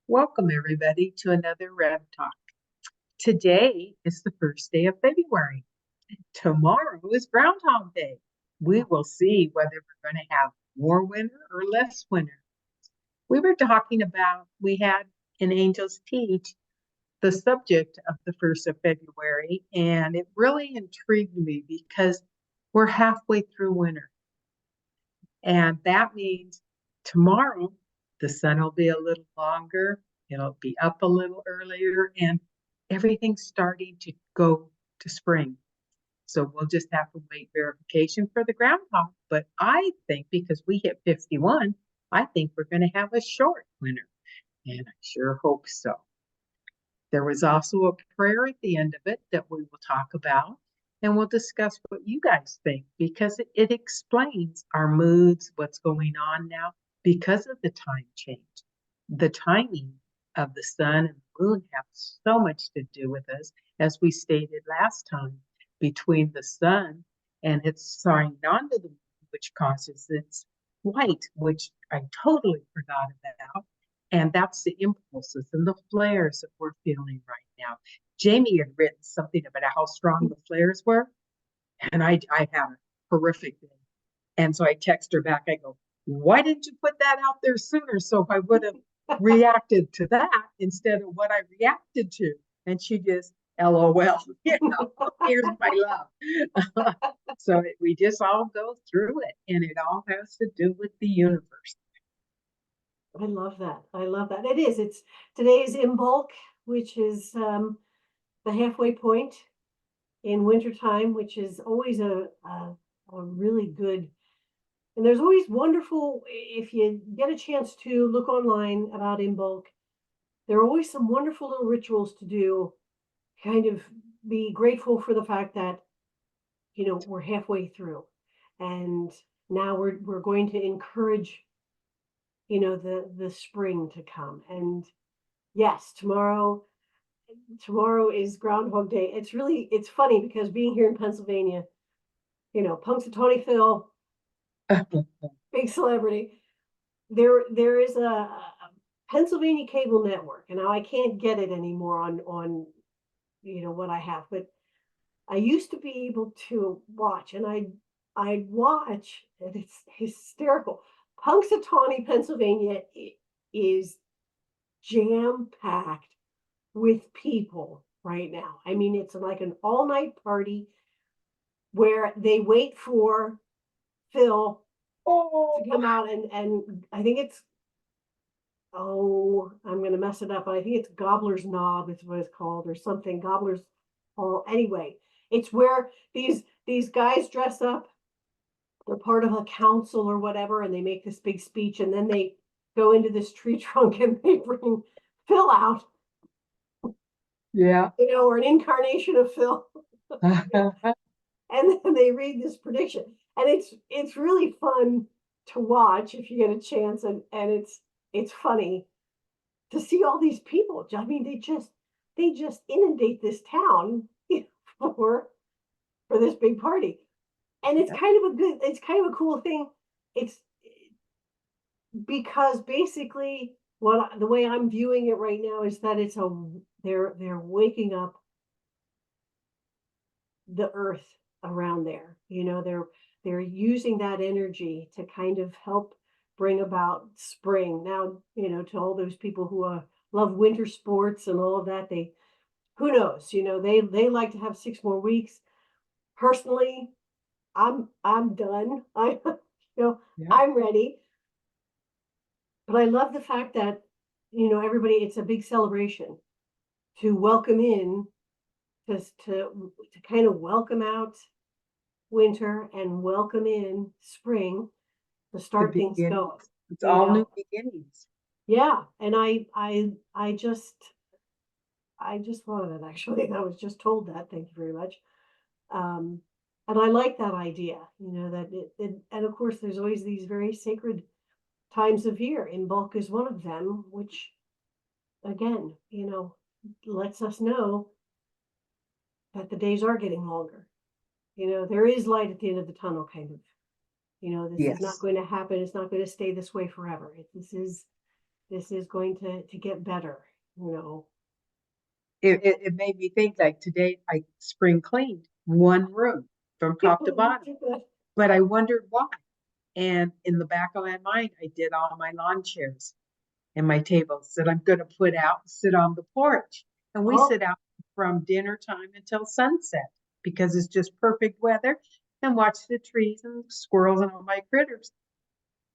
Welcome, everybody, to another Rev Talk. Today is the first day of February. Tomorrow is Groundhog Day. We will see whether we're going to have more winter or less winter. We were talking about, we had in Angels Teach the subject of the 1st of February, and it really intrigued me because we're halfway through winter. And that means tomorrow the sun will be a little longer, it'll be up a little earlier, and everything's starting to go to spring. So we'll just have to wait verification for the groundhog. But I think because we hit 51, I think we're going to have a short winter. And I sure hope so. There was also a prayer at the end of it that we will talk about, and we'll discuss what you guys think because it explains our moods, what's going on now because of the time change. The timing of the sun and the moon have so much to do with us, as we stated last time, between the sun and its signed onto the moon, which causes its light, which I totally forgot about. And that's the impulses and the flares that we're feeling right now. Jamie had written something about how strong the flares were, and I had a horrific day. And so I text her back. I go, why didn't you put that out there sooner so I would have reacted to that instead of what I reacted to? And she just, LOL, here's my love. So we just all go through it, and it all has to do with the universe. I love that. I love that. It is. It's today's in bulk, which is the halfway point in wintertime, which is always a really good. And there's always wonderful, if you get a chance to look online about in bulk, there are always some wonderful little rituals to do, kind of be grateful for the fact that, we're halfway through. And now we're going to encourage the spring to come. And yes, tomorrow is Groundhog Day. It's funny because being here in Pennsylvania, Punxsutawney Phil, big celebrity. There is a Pennsylvania cable network, and now I can't get it anymore on what I have, but I used to be able to watch, and I'd watch, and it's hysterical. Punxsutawney, Pennsylvania is jam-packed with people right now. I mean, it's like an all-night party where they wait for Phil to come out, and I think it's, I'm going to mess it up. I think it's Gobbler's Knob is what it's called, or something. Gobbler's Hall. Anyway, it's where these guys dress up. They're part of a council or whatever, and they make this big speech, and then they go into this tree trunk and they bring Phil out. Yeah. Or an incarnation of Phil. And then they read this prediction. And it's really fun to watch if you get a chance, and it's funny to see all these people. I mean, they just inundate this town for this big party. And it's kind of a cool thing. It's because basically the way I'm viewing it right now is that they're waking up the earth around there. They're using that energy to kind of help bring about spring. Now, to all those people who love winter sports and all of that, who knows, they like to have 6 more weeks. Personally, I'm done. I'm ready. But I love the fact that, everybody, it's a big celebration to welcome in, to kind of welcome out winter and welcome in spring to start things going. It's all new beginnings. Yeah. And I just love it, actually. I was just told that. Thank you very much. And I like that idea, that and of course, there's always these very sacred times of year. In bulk is one of them, which, again, lets us know that the days are getting longer. There is light at the end of the tunnel, kind of. This is not going to happen. It's not going to stay this way forever. This is this is going to get better, you know. It made me think like today I spring cleaned one room from top to bottom, but I wondered why. And in the back of my mind, I did all my lawn chairs and my tables that I'm going to put out and sit on the porch. And we Oh, sit out from dinner time until sunset because it's just perfect weather and watch the trees and squirrels and all my critters.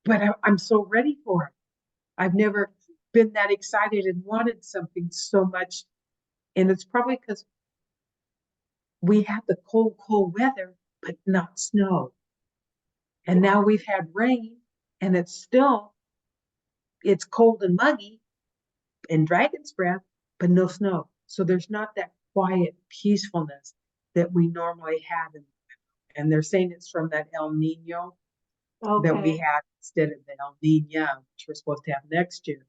But I'm so ready for it. I've never been that excited and wanted something so much. And it's probably because we had the cold, cold weather, but not snow. And yeah. now we've had rain and it's cold and muggy and dragon's breath, but no snow. So there's not that quiet peacefulness that we normally have. And they're saying it's from that El Nino that we Okay. had instead of the El Nina, which we're supposed to have next year.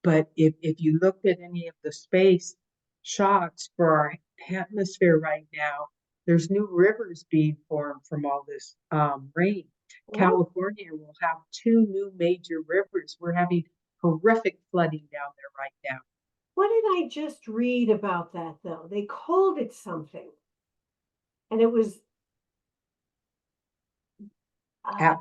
But if you looked at any of the space shots for our atmosphere right now, there's new rivers being formed from all this rain. Oh, California will have two new major rivers. We're having horrific flooding down there right now. what did I just read about that though? They called it something, and it was uh,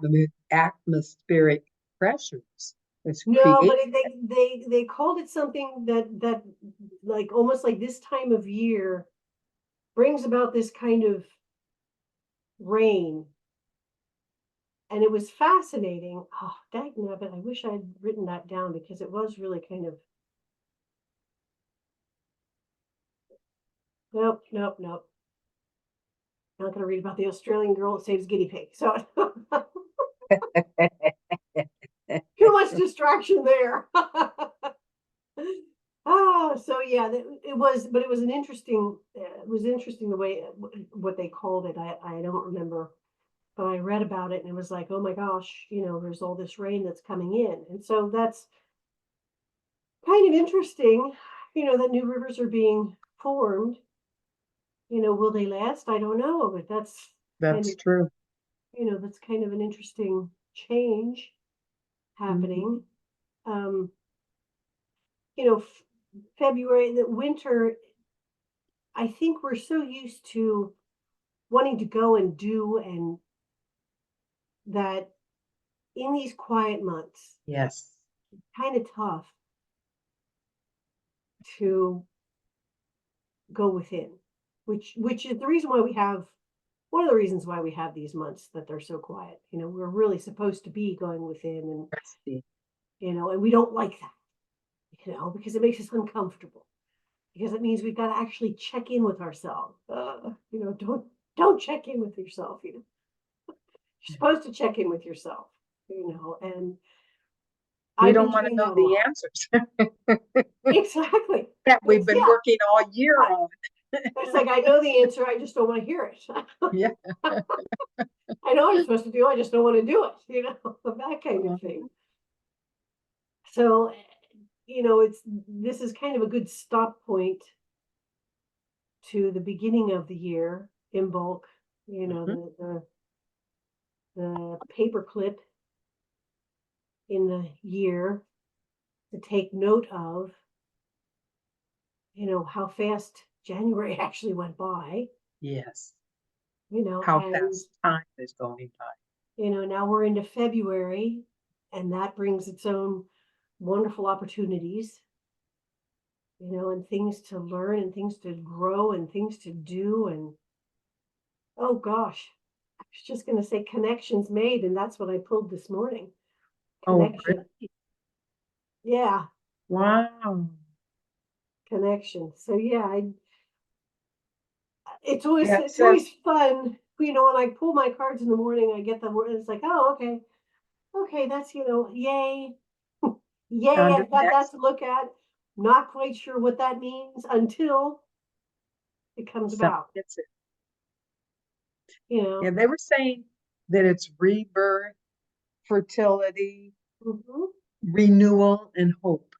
Atmospheric pressures is no, but created. they called it something that like almost like this time of year brings about this kind of rain, and it was fascinating. Oh, dagnabbit, I wish I'd written that down because it was really kind of nope, nope, nope. Not going to read about the Australian girl that saves guinea pig. So too much distraction there. So yeah, it was, but it was an interesting. It was interesting the way what they called it. I don't remember, but I read about it and it was like, oh my gosh, you know, there's all this rain that's coming in, and so that's kind of interesting. You know, that new rivers are being formed. You know, will they last? I don't know, but that's kind That's of, true. you know, that's kind of an interesting change Mhm. happening. Um, you know, February, the winter, I think we're so used to wanting to go and do, and that in these quiet months, Yes, kind of tough to go within, which is the reason why we have one of the reasons why we have these months that they're so quiet. You know, we're really supposed to be going within, and resting. you know, and we don't like that, you know, because it makes us uncomfortable. Because it means we've got to actually check in with ourselves. You know, don't check in with yourself. You know, you're supposed to check in with yourself. You know, and We I've been don't want to doing know that a the lot. answers Exactly. that we've It's been yeah. working all year I, on. it's like I know the answer, I just don't want to hear it. Yeah. I know what I'm supposed to do, I just don't want to do it. You know, that kind of Uh-huh. thing. So, you know, it's this is kind of a good stop point to the beginning of the year in bulk. You know, Mhm. the paperclip in the year to take note of, you know, how fast January actually went by, Yes. you know, How and, fast time is going by. you know, now we're into February, and that brings its own wonderful opportunities, you know, and things to learn and things to grow and things to do. And oh gosh, I was just going to say connections made, and that's what I pulled this morning. Oh, Connection. really? Yeah, Wow. connection. So yeah, Yeah, it it's says always fun, you know, when I pull my cards in the morning, I get the word, it's like, oh, okay, okay, that's, you know, yay, yay, on to I've the got that next to look at. Not quite sure what that means until it comes something about, gets it. you Yeah, know. they were saying that it's rebirth, fertility, Mhm. renewal, and hope.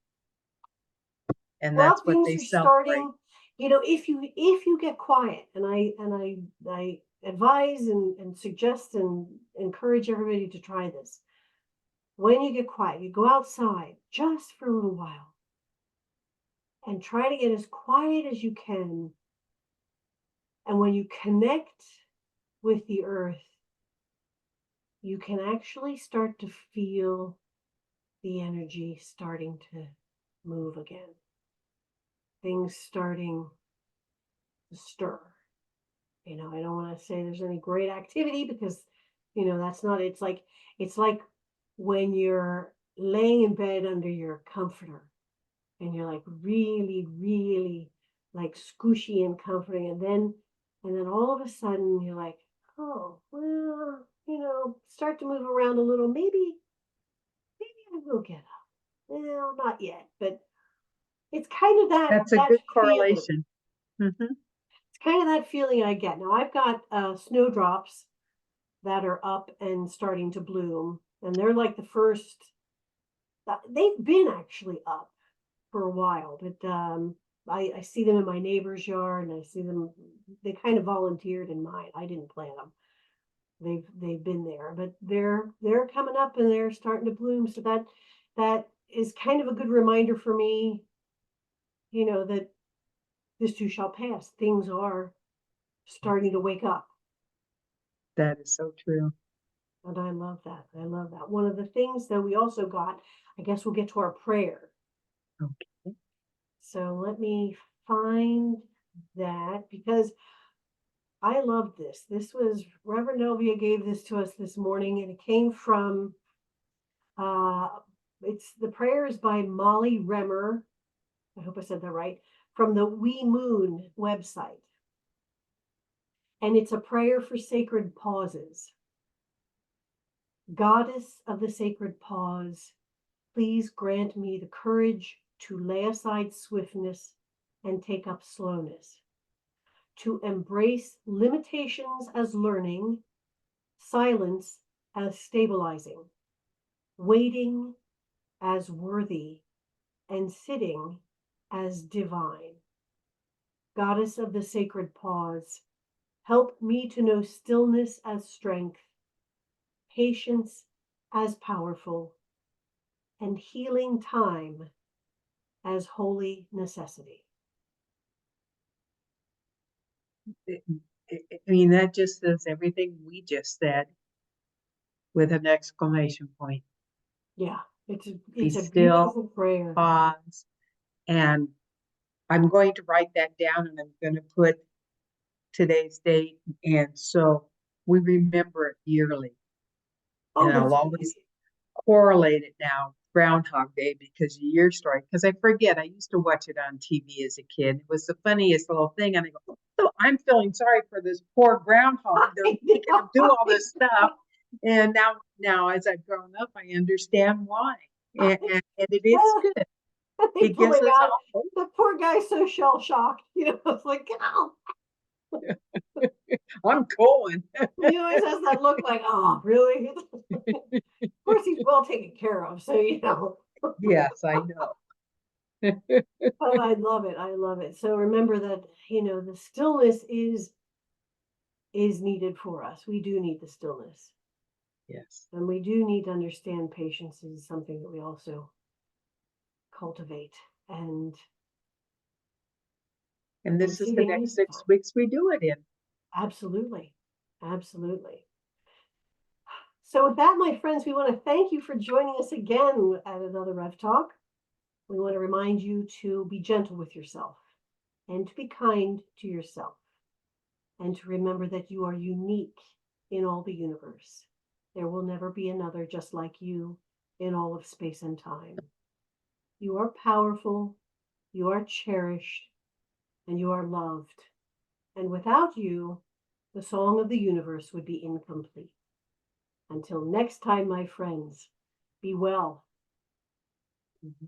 And Well, that's what things they are celebrate. starting, you know, if you get quiet, and I advise and suggest and encourage everybody to try this. when you get quiet, you go outside just for a little while and try to get as quiet as you can. And when you connect with the earth, you can actually start to feel the energy starting to move again. Things starting to stir. I don't want to say there's any great activity because, that's not, it's like when you're laying in bed under your comforter and you're like really, really like squishy and comforting. And then all of a sudden you're like, oh, well, start to move around a little. Maybe I will get up. Well, not yet, but it's kind of That's a that good feeling. correlation. Mm-hmm. It's kind of that feeling I get. Now I've got snowdrops that are up and starting to bloom, and they're like the first. They've been actually up for a while, but I see them in my neighbor's yard, and I see them. They kind of volunteered in mine. I didn't plant them. They've been there, but they're coming up and they're starting to bloom. So that is kind of a good reminder for me, that this too shall pass. Things are starting to wake up. That is so true. And I love that. I love that. One of the things that we also got, I guess we'll get to our prayer. Okay. So let me find that because I love this. This was Reverend Novia gave this to us this morning, and it came from it's the prayer is by Molly Remmer. I hope I said that right, from the We Moon website. And it's a prayer for sacred pauses. Goddess of the sacred pause, please grant me the courage to lay aside swiftness and take up slowness, to embrace limitations as learning, silence as stabilizing, waiting as worthy, and sitting as divine. Goddess of the sacred pause, help me to know stillness as strength, patience as powerful, and healing time as holy necessity. I mean, that just says everything we just said with an exclamation point. Yeah, it's Be a still, beautiful prayer. pause, and I'm going to write that down and I'm going to put today's date. And so we remember it yearly. Oh, And I'll that's always correlate it now, Groundhog Day, because of your story. Because I forget, I used to watch it on TV as a kid. It was the funniest little thing. And I go, oh, I'm feeling sorry for this poor groundhog. They're making him do all this stuff. And now as I've grown up, I understand why. And it is good. They It pull gives him us out. hope. The poor guy's so shell shocked. It's like, oh. I'm going. He always has that look like, oh, really? Of course, he's well taken care of. So, Yes, I know. But I love it. I love it. So remember that, the stillness is needed for us. We do need the stillness. Yes. And we do need to understand patience is something that we also cultivate. And this is the next 6 weeks we do it in. Absolutely. Absolutely. So with that, my friends, we want to thank you for joining us again at another Rev Talk. We want to remind you to be gentle with yourself and to be kind to yourself and to remember that you are unique in all the universe. There will never be another just like you in all of space and time. You are powerful, you are cherished, and you are loved. And without you, the song of the universe would be incomplete. Until next time, my friends, be well. Mm-hmm.